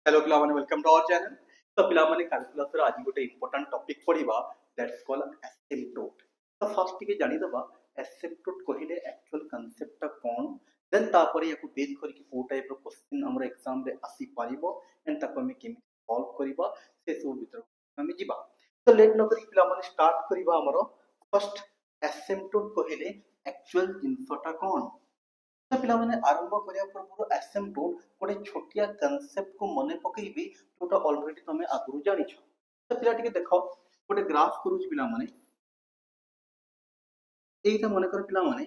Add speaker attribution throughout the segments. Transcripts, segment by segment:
Speaker 1: Hello पिलामाने welcome to our channel. तो पिलामाने कैलकुलस रो आज गोटे इंपोर्टेंट टॉपिक पढिबा दैट्स कॉल्ड एसिम्पटोट। तो फर्स्ट टिके जानि दबा एसिम्पटोट कहिले एक्चुअल कांसेप्ट कोन, देन तापर याकू बेस करके को टाइप रो क्वेश्चन हमर एग्जाम रे आसी पारिबो एंड ताको हम केमि सॉल्व करबा से सब भीतर हम जिबा। तो लेट न करी पिलामाने स्टार्ट करबा हमर फर्स्ट एसिम्पटोट कहिले एक्चुअल जिंसटा कोन। तो पिलामाने आरंभ करिया पूर्व एसिम्पटोट गोटे छोटिया कांसेप्ट को मने पकेइबी जोटा ऑलरेडी तमे आगुरु जानि छ। तो पिला टिके देखो गोटे ग्राफ करूची पिलामाने एइटा मने कर पिलामाने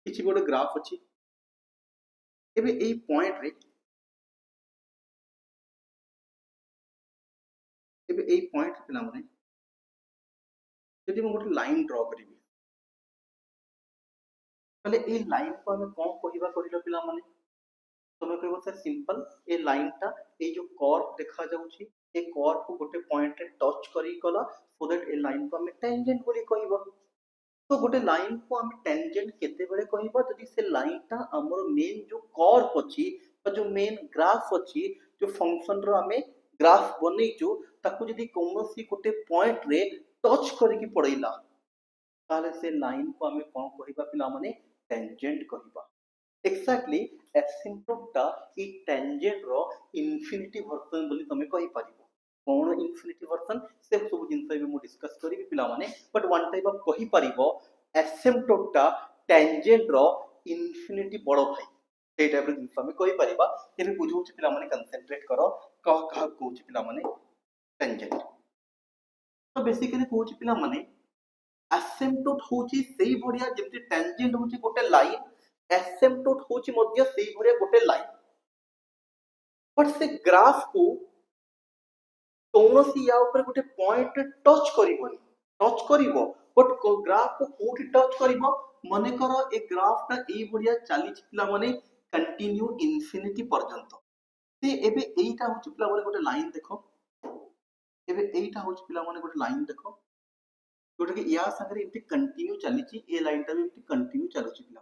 Speaker 1: किछि गोटे ग्राफ अछि एबे एई पॉइंट रे पिलामाने यदि हम गोटे लाइन ड्रा करिबी तले एई लाइन को हमें कोन कहिबा करिलो पिलामाने तुम्हें कहबो सर सिंपल ए लाइन टा ए जो कर्व देखा जाउची ए कर्व को गोटे पॉइंट रे टच करी गला सो दैट ए लाइन को हमें टेंजेंट बोली कहबो। तो गोटे लाइन को हम टेंजेंट केते बेले कहबो जदि से लाइन टा हमर मेन जो कर्व अछि बा जो मेन ग्राफ अछि जो फंक्शन रो हमें ग्राफ बनेइचो ताकू जदि कोनोसी गोटे पॉइंट रे टच करिकि पड़ैला ताले से लाइन को हमें कोन कहबा पिला माने टेंजेंट कहबा। एक्जाक्टली एसिम्पटोटा ई टेंजेंट रो इनफिनिटी वर्जन बोली तमे कहि परिबो। कोन इनफिनिटी वर्जन से सब जिंस भी मु डिस्कस करिबि पिला माने बट वन टाइप ऑफ कहि परिबो एसिम्पटोटा टेंजेंट रो इनफिनिटी बड़ो भाई ए टाइप रो जिंस हमें कहि परिबा। एबे बुझौ छ पिला माने कंसंट्रेट करो कह कह कहौ छ पिला माने टेंजेंट। तो बेसिकली कहौ छ पिला माने एसिम्पटोट होची सेही भड़िया जेमति टेंजेंट होची गोटे लाइन एसिम्पटोट होची मध्य सेही भड़िया गोटे लाइन बट से ग्राफ को कौनसी या ऊपर गोटे पॉइंट टच करिवनी टच करिवो बट ग्राफ को कोठी टच करिवो मने करो ए ग्राफ ता एई भड़िया चाली पिला माने कंटिन्यू इंफिनिटी पर्यंत ते एबे एईटा होची पिला माने गोटे लाइन देखो एबे एईटा होची पिला माने गोटे लाइन देखो जोटा कि या संगे एमती कंटिन्यू चलीची ए लाइन टा भी एमती कंटिन्यू चलुची पिला।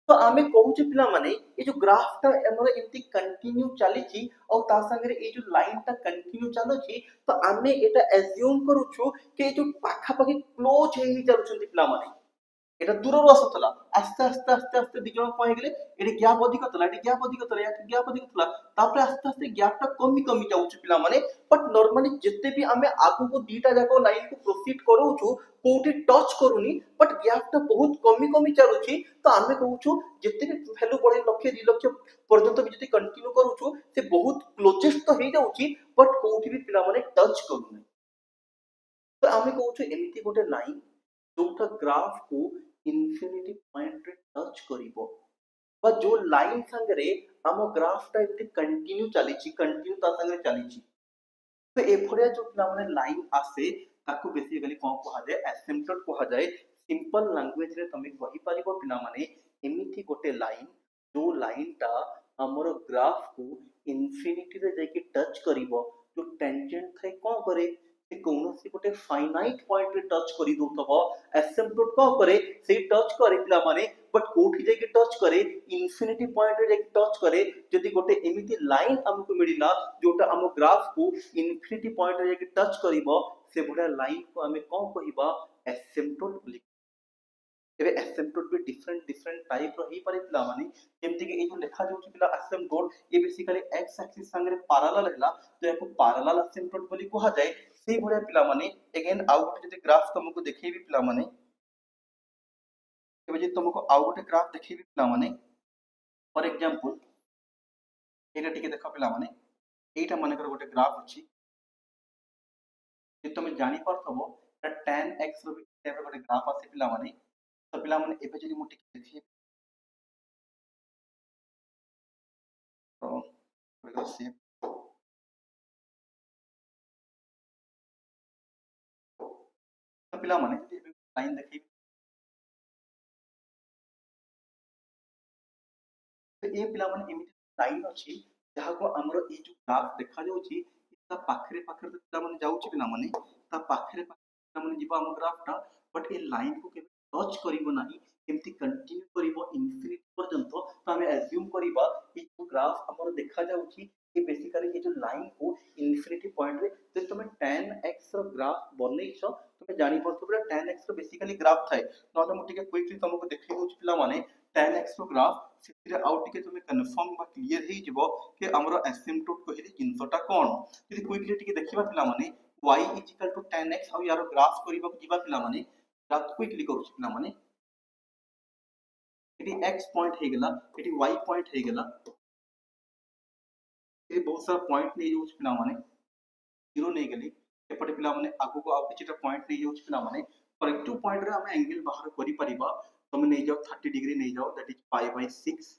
Speaker 1: तो आमे कहूचे पिला माने ये जो ग्राफ टा हमर एमती कंटिन्यू चलीची और ता संगे ए जो लाइन टा कंटिन्यू चलुची तो आमे एटा एज्यूम करूछु कि ए जो पाखा पाखी क्लोज हेई चलुछंती पिला माने এটা দূরରୁ ଆସୁଥିଲା ଆସ୍ତେ ଆସ୍ତେ ଆସ୍ତେ ଆସ୍ତେ ଦି ଜଣ କଣ ହେଇଗଲେ ଏଠି ଗ୍ୟାପ ଅଧିକ ଥିଲା ଏଠି ଗ୍ୟାପ ଅଧିକ ଥିଲା ଏଠି ଗ୍ୟାପ ଅଧିକ ଥିଲା ତାପରେ ଆସ୍ତେ ଆସ୍ତେ ଗ୍ୟାପ ଟା କମି କମି ଯାଉଛି ପିଲାମାନେ ବଟ ନର୍ମାଲି ଯେତେ ବି ଆମେ ଆଗକୁ ଦିଟା ଯାକ ଲାଇନ କୁ ପ୍ରୋସିଡ କରୁଛୁ କୋଉଠି ଟଚ କରୁନି ବଟ ଗ୍ୟାପ ଟା ବହୁତ କମି କମି ଚାଲୁଛି ତ ଆମେ କହୁଛୁ ଯେତେ ବି ଭ୍ୟାଲୁ ବଢେଇ ଲକ୍ଷ 2 ଲକ୍ଷ ପର୍ଯ୍ୟନ୍ତ ବି ଯଦି କଣ୍ଟିନ୍ୟୁ କରୁଛୁ ସେ ବହୁତ କ୍ଲୋଜେଷ୍ଟ ତ ହେଇଯାଉଛି ବଟ କୋଉଠି ବି ପିଲାମାନେ ଟଚ କରୁନି। ତ ଆମେ କହୁଛୁ ଏମିତି ଗୋଟେ ଲାଇନ जोटा ग्राफ को इनफिनिटी पॉइंट रे टच करिवो बा जो लाइन संगरे हम ग्राफ टा एते कंटिन्यू चलीची कंटिन्यू ता संगरे चलीची तो एफोरिया जो पिला माने लाइन आसे ताको बेसिकली कोन कहा जाय एसिम्पटोट कहा जाय। सिंपल लैंग्वेज रे तमे कहि परिबो पिला माने एमिथि गोटे लाइन जो लाइन टा हमर ग्राफ को इनफिनिटी रे जाके टच करिवो जो टेंजेंट थाए कोन करे से कौनसी गोटे फाइनाइट पॉइंट रे टच करि दोतबो एसिम्पटोट को करे से टच करे पिला माने बट कोठी जाके टच करे इनफिनिटी पॉइंट रे जाके टच करे जदि गोटे एमिति लाइन हमको मिलिला जोटा हम ग्राफ को इनफिनिटी पॉइंट रे जाके टच करिवो से बडा लाइन को हमें कोन कहिबा एसिम्पटोट बोली। एबे एसिम्पटोट भी डिफरेंट डिफरेंट टाइप रो ही पारे पिला माने जेमति कि ए जो लिखा जाउची पिला एसिम्पटोट ए बेसिकली एक्स एक्सिस संगे पैरेलल हैला तो याको पैरेलल एसिम्पटोट बोली कहा जाय। से भड़िया पिला माने अगेन आउ गोटे जदि ग्राफ तुमको देखैबी पिला माने एबे जे तुमको आउ गोटे ग्राफ देखैबी पिला माने फॉर एग्जांपल एटा टिके देखो पिला माने एटा माने कर गोटे ग्राफ अछि जे तुम जानि परथबो tan x रो भी टाइप रो गोटे ग्राफ आसे पिला माने तो पिला माने एबे जदि मु टिके देखि तो से तो पिला माने लाइन देखि तो ए पिला माने एमिति लाइन अछि जहा को हमरो ए जो ग्राफ देखा जाउची ता पाखरे पाखरे पिला माने जाउची पिला माने ता पाखरे पाखरे पिला माने जीवा हम ग्राफ ता बट ए लाइन को के टच करिवो नाही एमिति कंटिन्यू करिवो इनफिनिटी पर्यंत तो हमें एज्यूम करिबा ए जो ग्राफ हमरो देखा जाउची कि बेसिकली ये जो लाइन को इन्फिनिटी पॉइंट रे जे तुम tan x रो ग्राफ बनैछ तुम जानि परथु पूरा tan x row basically graph थाए नले मु टिके क्विकली तुमको देखै होछ पिला माने tan x रो ग्राफ सिथिरे आउट टिके तुम कंफर्म बा क्लियर हे जिवो कि हमरो एसिम्पटोट कहिली जिंसटा कोन यदि क्विकली टिके देखिबा पिला माने y equal to tan x आ यारो ग्राफ करिबा जिबा पिला माने ग्राफ क्विकली करूछ पिला माने एटी x पॉइंट हे गेला एटी y पॉइंट हे गेला ए बहुत सारा पॉइंट नै यूज पिला माने जीरो नै गेली एपटे पिला माने आगु को आउ किछटा पॉइंट नै यूज पिला माने पर एक टू पॉइंट रे हम एंगल बाहर करि परिबा तुम नै जाओ 30 डिग्री नै जाओ that is pi by 6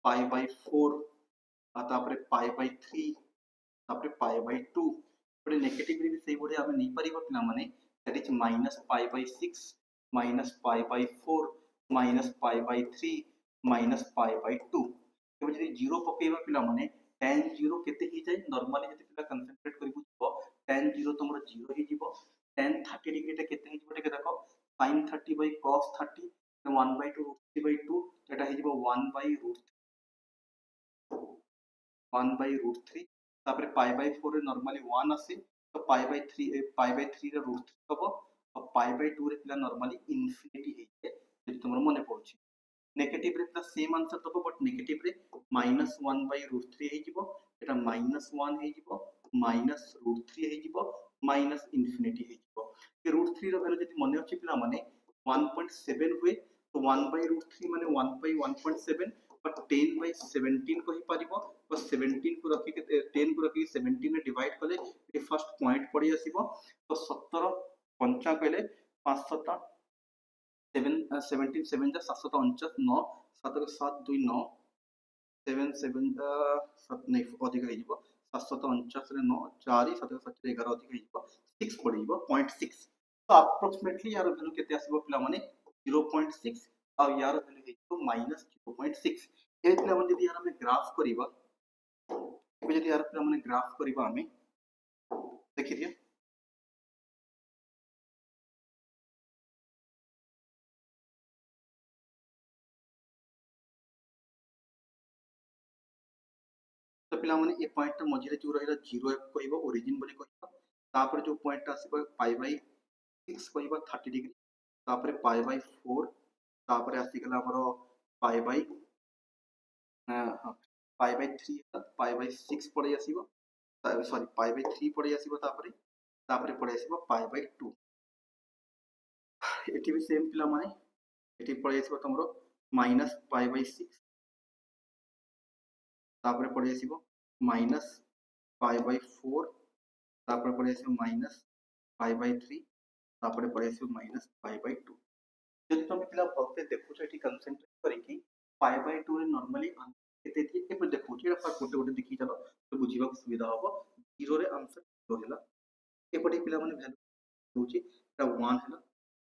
Speaker 1: pi by 4 आ तापरे पाई बाय 3 तापरे पाई बाय 2 परे नेगेटिव रे भी सही बढे हम नै परिबा पिला माने that is minus pi by 6 minus pi by 4 minus pi by 3 minus pi by 2 एबे जदि जीरो पकेबा पिला माने tan 0 केते ही जाय नॉर्मली जदि पिला कंसंट्रेट करिबु जिवो tan 0 तमरो 0 ही जिवो tan 30 डिग्री टा केते ही जिवो टिके देखो sin 30 by cos 30 1 by 2 root 3 by 2 एटा ही जिवो 1 by root 1 by root 3 तापरे pi by 4 रे नॉर्मली 1 आसे तो pi by 3 रे root 3 हबो और pi by 2 रे पिला नॉर्मली इंफिनिटी हे जे जदि तमरो मने पड़छि नेगेटिव रे प्लस सेम आंसर दबो बट नेगेटिव रे -1 by root 3 हे जिवो एटा -1 हे जिवो माइनस रूट 3 हे जिवो माइनस इंफिनिटी हे जिवो ए रूट 3 रो वैल्यू जदि मने अछि पिला माने 1.7 हुए तो 1 by root 3 माने 1 by 1.7 बट 10 by 17 कहि परिबो तो 17 को रखि के 10 को रखि 17 रे डिवाइड कले ए फर्स्ट पॉइंट पड़ी आसीबो तो 17 पंचा कहले 500 7 17 7 जा 749 9 7 7 2 9 7 7 7 नहीं अधिक हे जिवो 749 रे 9 4 7 7 11 अधिक हे जिवो 6 पड़ी जिवो 0.6 तो अप्रोक्सीमेटली यार वैल्यू केते आसीबो पिला माने 0.6 आ यार वैल्यू हे जिवो -0.6 ए पिला माने यदि यार हमें ग्राफ करिबा ए यदि यार पिला माने ग्राफ करिबा हमें देखि दिया तो पिला माने ए पॉइंट ता मझिरे जो रहिला 0 कहइबो ओरिजिन बोली कहइबो तापर जो पॉइंट आसीबो पाई बाय 6 कहइबो 30 डिग्री तापर पाई बाय 4 तापर आसी गला हमरो पाई बाय हां पाई बाय 3 पाई बाय 6 पड़े आसीबो सॉरी पाई बाय 3 पड़े आसीबो तापर पड़े आसीबो पाई बाय 2 एठी भी सेम पिला माने एठी पड़े आसीबो तमरो माइनस पाई बाय 6 तापर पड़े आसीबो माइनस पाई बाय 4 तापर पड़े आसीबो माइनस पाई बाय 3 तापर पड़े आसीबो माइनस पाई बाय 2 जदि तुम पिला भलसे देखुछ एठी कंसंट्रेट करिकि पाई बाय 2 रे नॉर्मली आंसर केते दिए एपर देखुछ एटा फर्स्ट गोटे गोटे देखि चलो तो बुझिबा सुविधा होबो 0 रे आंसर 0 हेला एपटे पिला माने वैल्यू होची एटा 1 हेला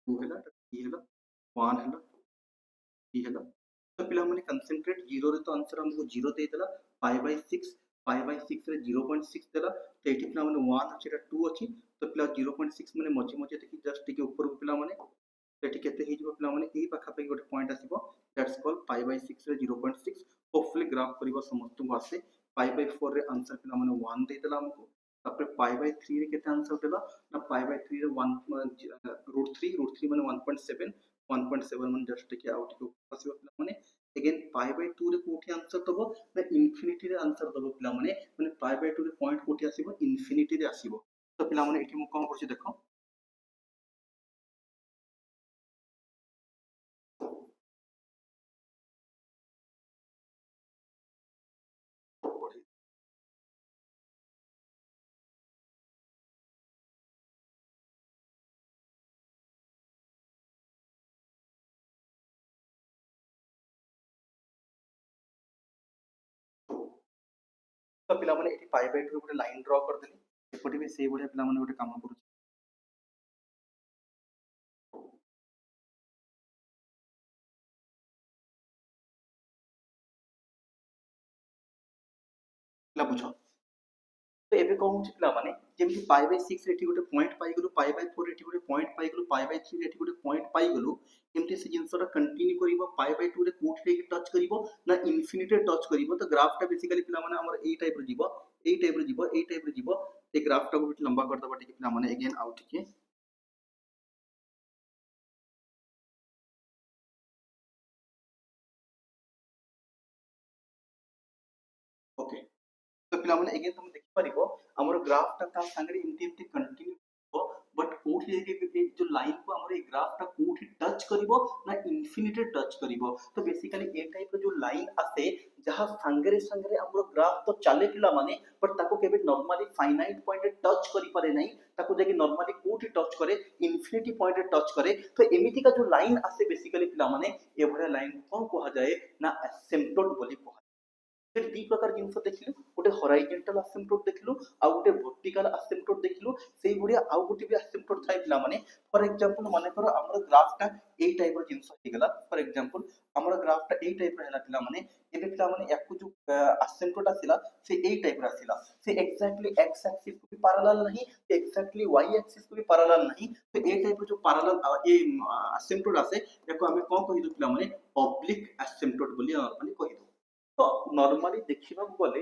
Speaker 1: 2 हेला 3 हेला 1 हेला 3 हेला तो पिला माने कंसंट्रेट 0 रे तो आंसर हमको 0 दे देला पाई बाय 6 रे 0.6 देला तो एठी पिला माने 1 अछि एटा 2 अछि तो पिला 0.6 माने मझी मझी देखि जस्ट टिके ऊपर पिला माने एठी केते हे जिवो पिला माने एई पाखा पे गोटे पॉइंट आसीबो दैट्स कॉल्ड पाई बाय 6 रे 0.6 होपफुली ग्राफ करिबो समस्त को आसे पाई बाय 4 रे आंसर पिला माने 1 दे देला हमको तापर पाई बाय 3 रे केते आंसर देला ना पाई बाय 3 रे 1 रूट 3 माने 1.7 1.7 माने जस्ट टिके आउट को आसीबो पिला माने अगेन पाई बाय 2 रे कोठी आंसर दबो ना इंफिनिटी रे आंसर दबो पिला माने पाई बाय 2 रे पॉइंट कोठी आसीबो इंफिनिटी रे आसीबो तो पिला माने एठी मु कोन करछि देखो तो पिला माने एठी पाई बाय 2 रे गोटे लाइन ड्रा कर देली एपटे भी सेही बढिया पिला माने गोटे काम करू पिला बुझो तो एबे कौन होची पिला माने जेमि पाई बाय 6 एठी गोटे पॉइंट पाई गलु पाई बाय 4 एठी गोटे पॉइंट पाई गलु पाई बाय 3 एठी गोटे पॉइंट पाई गलु एमती से जिंसटा कंटिन्यू करिवो पाई बाय 2 रे कोठी रे टच करिवो ना इन्फिनिटी टच करिवो तो ग्राफ टा बेसिकली पिला माने हमर ए टाइप रे जीवो ए टाइप रे जीवो ए टाइप रे जीवो ए ग्राफ टा को लंबा कर दबा टिके पिला माने अगेन आउट के ओके तो पिला माने अगेन तुम देखि परिबो हमर ग्राफ टा ता संगे इमती इमती कंटिन्यू हो बट कोठी के जो लाइन को हमर ए ग्राफ टा कोठी टच करिवो ना इन्फिनिटी टच करिवो तो बेसिकली ए टाइप रो जो लाइन आसे जहां संगे संगे हमर ग्राफ तो चले पिला माने बट ताको केबे नॉर्मली फाइनाइट पॉइंट टच करि पारे नाही ताको जेकी नॉर्मली कोठी टच करे इन्फिनिटी पॉइंट टच करे तो एमिति का जो लाइन आसे बेसिकली पिला माने ए भरे लाइन को कहा जाए ना एसिम्पटोट बोली कहा फिर दी प्रकार जिनस देखिलु गोटे हॉरिजॉन्टल एसिम्पटोट देखिलु आ गोटे वर्टिकल एसिम्पटोट देखिलु सेही भडिया आ गोटे भी एसिम्पटोट थाइ पिला माने फॉर एग्जांपल माने करो हमर ग्राफ टा ए टाइप रो जिनस हे गेला फॉर एग्जांपल हमर ग्राफ टा ए टाइप रो हैला पिला माने एबे पिला माने याकु जो एसिम्पटोट आसिला से ए टाइप रो आसिला से एक्जेक्टली एक्स एक्सिस को भी पैरेलल नहीं एक्जेक्टली वाई एक्सिस को भी पैरेलल नहीं तो ए टाइप रो जो पैरेलल ए एसिम्पटोट आसे याको हमें कोन कहि दु पिला माने ऑब्लिक एसिम्पटोट बोली नॉर्मली कहि दु तो नॉर्मली देखिबा गले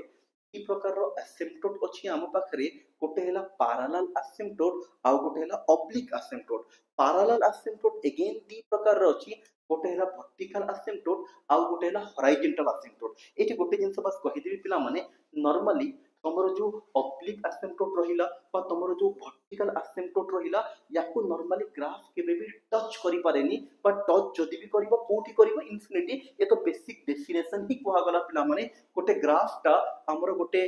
Speaker 1: ई प्रकार रो एसिम्पटोट अछि हम पाखरे गोटे हैला पैरेलल एसिम्पटोट आ गोटे हैला ऑब्लिक एसिम्पटोट पैरेलल एसिम्पटोट अगेन दी प्रकार रो अछि गोटे हैला वर्टिकल एसिम्पटोट आ गोटे हैला हॉरिजॉन्टल एसिम्पटोट एठी गोटे जिंस बस कहि देबी पिला माने नॉर्मली तमरो जो ऑब्लिक एसिम्पटोट रहिला बा तमरो जो वर्टिकल एसिम्पटोट रहिला याको नॉर्मली ग्राफ केबे भी टच करि पारेनी बट टच जदी भी करबो कोठी करबो इन्फिनिटी ये तो बेसिक डेफिनेशन ही कहा गला पिला माने गोटे ग्राफ टा हमरो गोटे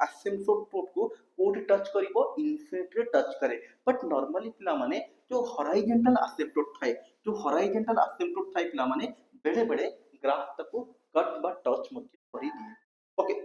Speaker 1: एसिम्पटोट को कोठी टच करबो इन्फिनिटी टच करे बट नॉर्मली पिला माने जो हॉरिजॉन्टल एसिम्पटोट थाए जो हॉरिजॉन्टल एसिम्पटोट थाए पिला माने बेडे बेडे ग्राफ तको कट बा टच मत करि दिए ओके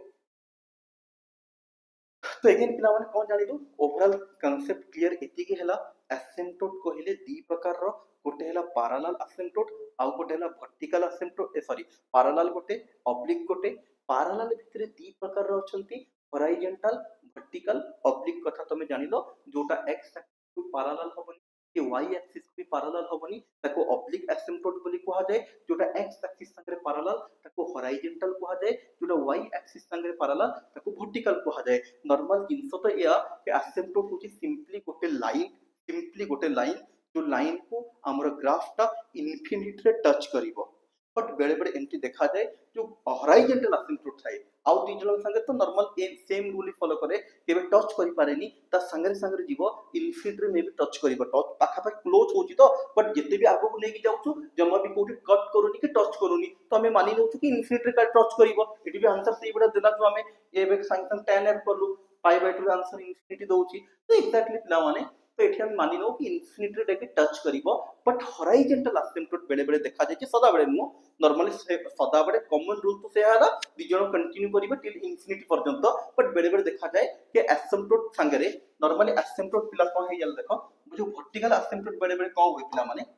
Speaker 1: तो अगेन पिला माने कोन जानिलु ओवरऑल कांसेप्ट क्लियर एति के हला एसिम्पटोट कहिले दी प्रकार रो गोटे हला पैरेलल एसिम्पटोट आ गोटे हला वर्टिकल एसिम्पटोट सॉरी पैरेलल गोटे ऑब्लिक गोटे पैरेलल भितरे दी प्रकार रो अछंती हॉरिजॉन्टल वर्टिकल ऑब्लिक कथा तमे जानिलो जोटा एक्स एक्सिस को पैरेलल होबनी कि वाई एक्सिस को भी पैरेलल होबनी ताको ऑब्लिक एसिम्पटोट बोली कहा जाए जोटा एक्स एक्सिस संगे पैरेलल ताको हॉरिजॉन्टल कहा जाए जोटा वाई एक्सिस संगे पैरेलल ताको वर्टिकल कहा जाए नॉर्मल जिंस तो या एसिम्पटोट होची सिंपली गोटे लाइन जो लाइन को हमर ग्राफ टा इन्फिनिटी रे टच करिवो बट बेले बेले एंट्री देखा जाए जो हॉरिजॉन्टल एसिम्पटोट थाए आउ दी जन संगे तो नॉर्मल सेम रूल फॉलो करे केबे टच करि पारेनी ता संगे संगे जीवो इन्फिनिटी में भी टच करिवो टच पाखा पाखी क्लोज होची तो बट जते भी आगो लेके जाउछु जमा भी कोठी कट करूनी कि टच करूनी तो हमें मानि नउछु कि इन्फिनिटी का टच करिवो एटी भी आंसर सही बडा देला जो हमें एबे संग tan f करलु पाई बाय 2 आंसर इन्फिनिटी दउची तो एक्जेक्टली पिला माने तो एठी हम मानि नो कि इन्फिनिटी रे के टच करिवो बट हॉरिजॉन्टल एसिम्पटोट बेले बेले देखा जाय कि सदा बेले नु नॉर्मली सदा बेले कॉमन रूल तो से हला दि जण कंटिन्यू करिवो टिल इन्फिनिटी पर्यंत बट बेले बेले देखा जाय कि एसिम्पटोट संगे नॉर्मली एसिम्पटोट पिला कोन हे जल देखो जो वर्टिकल एसिम्पटोट बेले बेले कोन होय पिला माने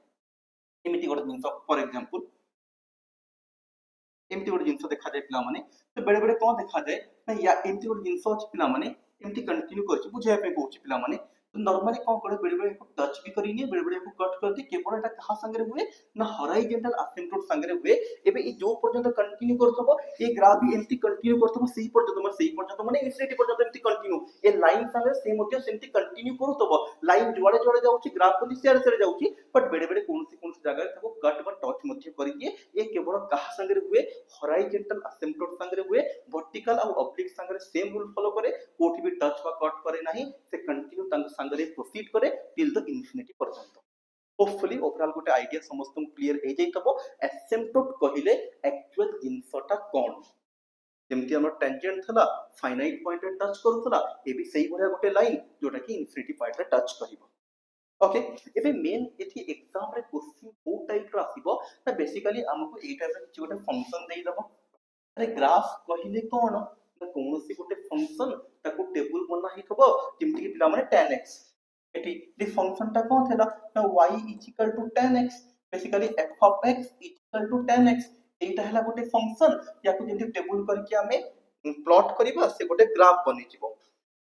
Speaker 1: एमिति गोटे जिंस फॉर एग्जांपल एमती गोटे जिंस देखा जाय पिला माने तो बेले बेले कोन देखा जाय ना या एमती गोटे जिंस अछि पिला माने एमती कंटिन्यू करछि बुझे पे कहउछि पिला माने तो नॉर्मली कोन करे बेले बेले को टच भी करिनी बेले बेले को कट कर दे केवल एटा कहा संगे हुए ना हॉरिजॉन्टल एसिम्पटोट संगे हुए एबे ई जो पर्यंत कंटिन्यू करथबो ए ग्राफ भी एमती कंटिन्यू करथबो सही पर्यंत माने इन्फिनिटी पर्यंत एमती कंटिन्यू ए लाइन संगे से मध्ये सेमती कंटिन्यू करथबो लाइन जुआडे जुआडे जाउछि ग्राफ पनि शेयर शेयर जाउछि बट बेले बेले कोनसी जगह तको कट बा टच मध्ये करि दिए ए केवल कहा संगे हुए हॉरिजॉन्टल एसिम्पटोट संगे हुए वर्टिकल और ऑब्लिक संगे सेम रूल फॉलो करे कोठी भी टच बा कट करे नाही से कंटिन्यू तंग संगे प्रोसीड करे टिल द इन्फिनिटी पर्यंत होपफुली ओवरऑल गोटे आईडिया समस्त क्लियर हे जाइतबो एसिम्पटोट कहिले एक्चुअल जिंसटा कोन जेमति हमर टेंजेंट थला फाइनाइट पॉइंट रे टच करूथला ए भी सही भलिया गोटे लाइन जोटा कि इन्फिनिटी पॉइंट रे टच करिवो ओके एबे मेन एथि एग्जाम रे क्वेश्चन को टाइप रो आसीबो ना बेसिकली हमको ए टाइप रे किछ गोटे फंक्शन देई दबो अरे ग्राफ कहिले कोन ना कोनोसी गोटे फंक्शन ताको टेबल बना हिथबो जेमति कि पिला माने tan x eighty the function ता कोन थेला ना y tan x basically f of x tan x एटा हला गोटे फंक्शन याको जेमति टेबल करके हमें प्लॉट करिबा से गोटे ग्राफ बनि जिवो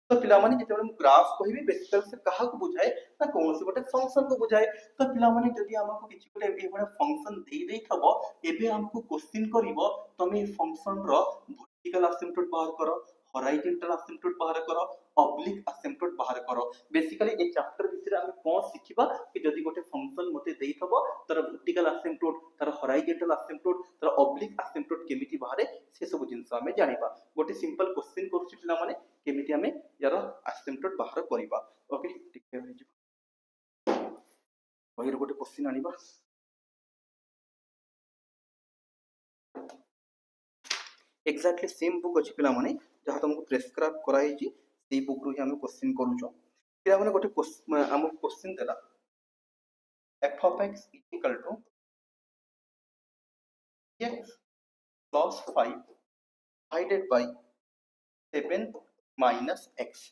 Speaker 1: तो पिला माने जेते मु ग्राफ कहिबी बेसिकली से काहा को बुझाए ना कोनोसी गोटे फंक्शन को बुझाए। तो पिला माने जदी हमको किछि गोटे ए गोटे फंक्शन देई थबो एबे हमको क्वेश्चन करिवो तमे फंक्शन रो वर्टिकल असिम्पटोट बाहर करो, हॉरिजॉन्टल असिम्पटोट बाहर करो, ऑब्लिक असिम्पटोट बाहर करो। बेसिकली ए चैप्टर भितर हम कोन सिखिबा कि जदी गोटे फंक्शन मते देई थबो तर वर्टिकल असिम्पटोट तर हॉरिजॉन्टल असिम्पटोट तर ऑब्लिक असिम्पटोट केमिति बाहरे से सब जिंस हमें जानिबा। गोटे सिंपल क्वेश्चन करूछि पिला माने केमिति हमें यार असिम्पटोट बाहर करिबा। ओके ठीक है बहिर गोटे क्वेश्चन आनिबा। एक्जाक्टली सेम बुक अछि पिला माने जहा तुमको प्रेस्क्राइब कराई छी सेही बुक रो ही हम क्वेश्चन करूछो। पिला माने गोटे हम क्वेश्चन देला f of x equal to x plus 5 divided by 7 minus x।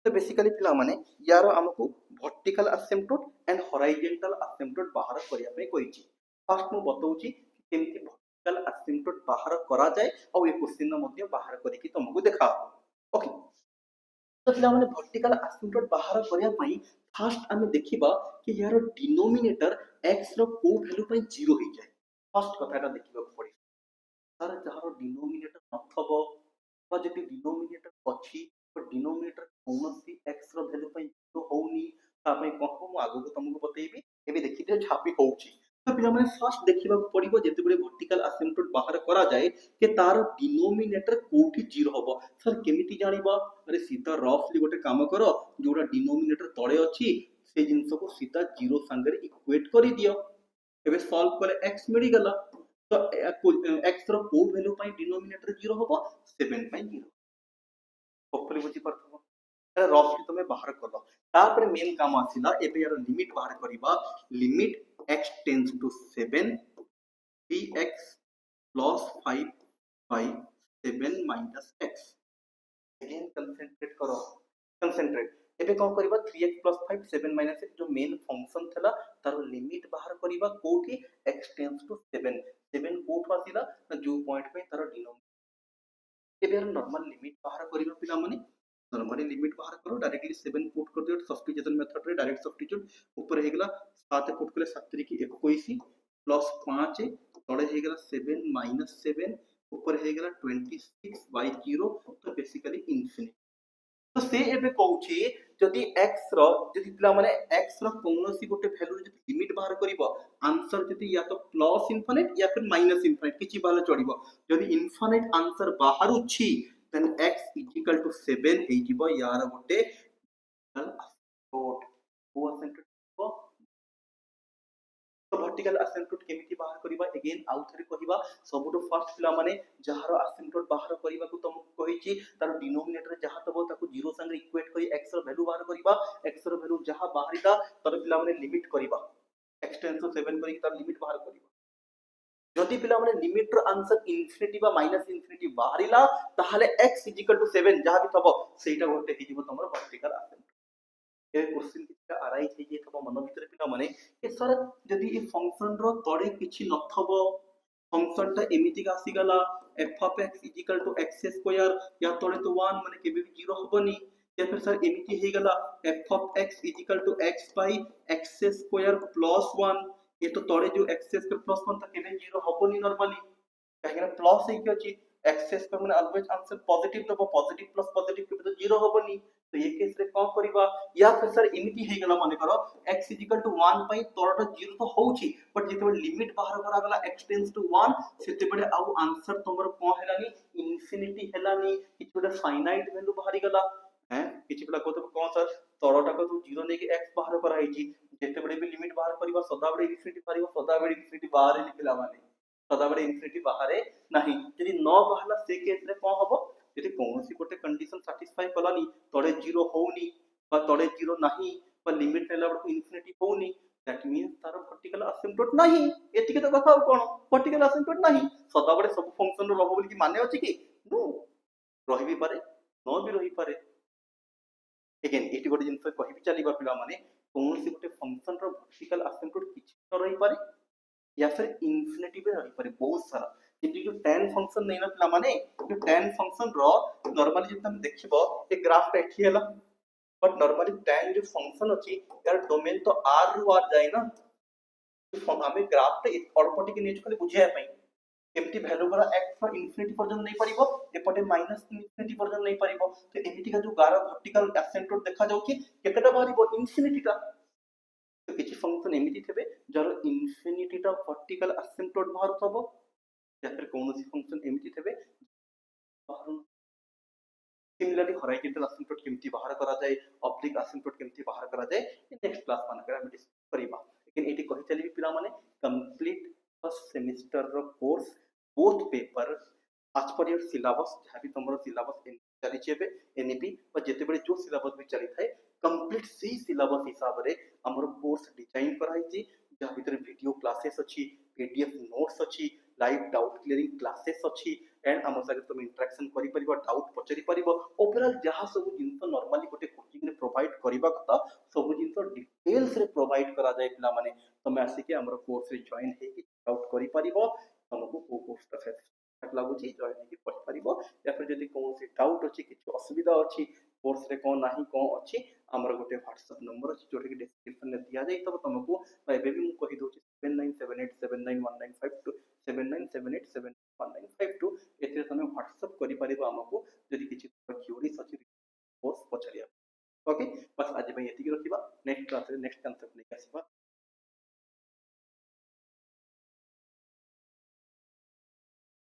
Speaker 1: तो बेसिकली पिला माने यार हमको वर्टिकल असिम्पटोट एंड हॉरिजॉन्टल असिम्पटोट बाहर करिया पे कहिची। फर्स्ट मु बताउची केमिति वर्टिकल असिम्पटोट बाहर करा जाय और ए क्वेश्चन मध्ये बाहर करी कि तुमको देखा। ओके तो पिला माने वर्टिकल असिम्पटोट बाहर करिया पई फर्स्ट हमें देखिबा कि यार डिनोमिनेटर x रो को वैल्यू पई 0 हो जाय। फर्स्ट कथाटा देखिबा पड़ी सर जहार डिनोमिनेटर नथबो बा जति डिनोमिनेटर अछि तो डिनोमिनेटर कोनोसी x रो वैल्यू पई 0 होउनी ता पई कहबो मु आगु को तुमको बतेइबी एबे देखिते छापी होउची। तो पिला माने फर्स्ट देखिबा पड़िबो जति बडे वर्टिकल असिम्पटोट बाहर करा जाय के तार डिनोमिनेटर कोठी 0 होबो। सर केमिति जानिबा अरे सीधा रफली गोटे काम करो जोडा डिनोमिनेटर तळे अछि से जिंस को सीधा 0 संगे इक्वेट करि दियो एबे सॉल्व करे x मिली गला। तो x रो को वैल्यू पाई डिनोमिनेटर 0 होबो 7 पाई 0 होपफुली बुझी परथबो अरे रफली तमे बाहर करलो तापर मेन काम आसीला एबे यार लिमिट बाहर करिबा limit x tends to 7 dx plus 5 by 7 minus x again concentrate करो कंसंट्रेट एबे कोन करिबा 3x plus 5 7 minus x जो मेन फंक्शन थला तार लिमिट बाहर करिबा कोठी x टेंड्स टू 7 7 कोठ आसीला ना जो पॉइंट पे तार डिनोमिनेटर एबे नॉर्मल लिमिट बाहर करिबा पिला माने नॉर्मली लिमिट बाहर करो डायरेक्टली 7 पुट कर दियो सब्स्टिट्यूशन मेथड रे डायरेक्ट सब्स्टिट्यूट ऊपर हे गेला 7 पुट करले 7 3 की 21 प्लस 5 तळे हे गेला 7 माइनस 7 ऊपर हे गेला 26 बाय 0 तो बेसिकली इन्फिनिटी। तो से एबे कहूची जदि x रो जदि पिला माने x रो कोनोसी गोटे वैल्यू जदि लिमिट बाहर करिवो आंसर जदि या तो प्लस इनफिनिट या फिर माइनस इनफिनिट किछि बाले चढ़िवो जदि इनफिनिट आंसर बाहर उछि then x is equal to 7 हे जिवो यार गोटे असिम्पटोट को असिम्पटोट तो वर्टिकल असिम्पटोट केमिति बाहर करिबा अगेन आउ थरे कहिबा सबुटो फर्स्ट पिला माने जहार असिम्पटोट बाहर करिबा को तुमको कहिची तार डिनोमिनेटर जहा तबो ताको 0 संगे इक्वेट करी x रो वैल्यू बाहर करिबा x रो वैल्यू जहा बाहरिला तार पिला माने लिमिट करिबा x टेंड्स टू 7 करी तार लिमिट बाहर करिबा जदि पिला माने लिमिट रो आंसर इन्फिनिटी बा माइनस इन्फिनिटी बाहरिला ताहाले x 7 जहा भी तबो सेटा गोटे हिजिबो तमरो वर्टिकल असिम्पटोट ए क्वेश्चन किछटा अराइज हे जे तब मन भितर पिला माने ए सर जदि ए फंक्शन रो तळे किछि नथबो फंक्शन ता एमिति का आसी गला f of x x square या तळे तो 1 माने केबे भी 0 होबनी या फिर सर एमिति हे गला f of x x by x square plus 1 ये तो तळे जो x स्क्वायर प्लस 1 ता केबे 0 होबनी नॉर्मली काहेकि प्लस हे कि अछि x स्क्वायर माने ऑलवेज आंसर पॉजिटिव तब पॉजिटिव प्लस पॉजिटिव केबे तो 0 होबनी तो ये केस रे कोन करिबा या फिर सर एमिति हे गला माने करो x 1 पई तोरटा 0 तो होउची बट जेते लिमिट बाहर करा गला x टेंड्स टू 1 सेते बडे आउ आंसर तमर कोन हेलानी इन्फिनिटी हेलानी किछुडा फाइनाइट वैल्यू बाहरी गला हैं किछुडा को तो कोन सर तोरटा को तो 0 ने के x बाहर करा हिची जेते बडे भी लिमिट बाहर करिबा सदा बडे इन्फिनिटी पारिबा सदा बडे इन्फिनिटी बाहर निकला माने सदा बडे इन्फिनिटी बाहर नाही यदि न बाहला से केस रे कोन हबो यदि कोनोसी गोटे कंडीशन सैटिस्फाई कलानी तळे 0 होउनी बा तळे 0 नाही बा लिमिट नेला बडको इन्फिनिटी होउनी दैट मींस तार वर्टिकल असिम्पटोट नाही एतिके तो कथा कोन वर्टिकल असिम्पटोट नाही सदा बडे सब फंक्शन रो रहबो बोली कि माने अछि कि नो रहि भी पारे न भी रहि पारे अगेन एटी गोटे जिंस कहि भी चलीबा पिला माने कोनोसी गोटे फंक्शन रो वर्टिकल असिम्पटोट किछि न रहि पारे या फिर इन्फिनिटी पे रहि पारे बहुत सारा ये जो tan फंक्शन नहीं ना पिला माने जो tan फंक्शन रो नॉर्मली जब तुम देखिबो ए ग्राफ टा एठी हला बट नॉर्मली tan जो फंक्शन अछि यार डोमेन तो r रु r जाए ना आमे ग्राफ टा अल्प टिके नेच खाली बुझिया पई एमटी वैल्यू गुरा x फ्रॉम इंफिनिटी पर्यंत नहीं परिबो एपटे माइनस इंफिनिटी पर्यंत नहीं परिबो तो एमिति का जो गारा वर्टिकल एसिम्पटोट देखा जाउ कि केतेटा बारिबो इंफिनिटी टा तो किछि फंक्शन एमिति थेबे जर इंफिनिटी टा वर्टिकल एसिम्पटोट बाहर थबो या फिर कोनोसी फंक्शन एमिति थेबे बाहर सिमिलरली हॉरिजॉन्टल एसिम्पटोट केमति बाहर करा जाए ऑब्लिक एसिम्पटोट केमति बाहर करा जाए नेक्स्ट क्लास मानकर हम डिस्कस करिबा लेकिन एटी कहि चली पिला माने कंप्लीट फर्स्ट सेमिस्टर रो कोर्स बोथ पेपर आज पर योर सिलेबस जहाँ भी तुमरो सिलेबस चली छेबे एनईपी और जेते बड़े जो सिलेबस भी चली थाए कंप्लीट सी सिलेबस हिसाब रे हमरो कोर्स डिजाइन कराई छी जहाँ भीतर वीडियो क्लासेस अछि पीडीएफ नोट्स अछि लाइव डाउट क्लियरिंग क्लासेस अछि एंड हम सके तुम इंटरेक्शन करि परिबो डाउट पचरि परिबो ओवरऑल जहाँ सब जिंस नॉर्मली गोटे कोचिंग रे प्रोवाइड करिबा कथा सब जिंस डिटेल्स रे प्रोवाइड करा जाय पिला माने तमे आसी के हमरो कोर्स रे जॉइन हे कि डाउट करि परिबो तुमको को कोर्स ता फेस लागुची जॉइन हे कि पढ़ परिबो या फिर जदी कोनोसी डाउट अछि किछ असुविधा अछि कोर्स रे कोन नाही कोन अछि हमर गोटे व्हाट्सएप नंबर अछि जोटे कि डिस्क्रिप्शन में दिया जाय तब तुमको एबे भी मु कहि दउ 7978791952 7978791952 एथिरे तमे व्हाट्सएप करि परिबो हमको जदी किछि क्वेरीज अछि कोर्स पछरिया ओके बस आज भाई एतिकी रखिबा नेक्स्ट क्लास रे नेक्स्ट कॉन्सेप्ट लेके आसीबा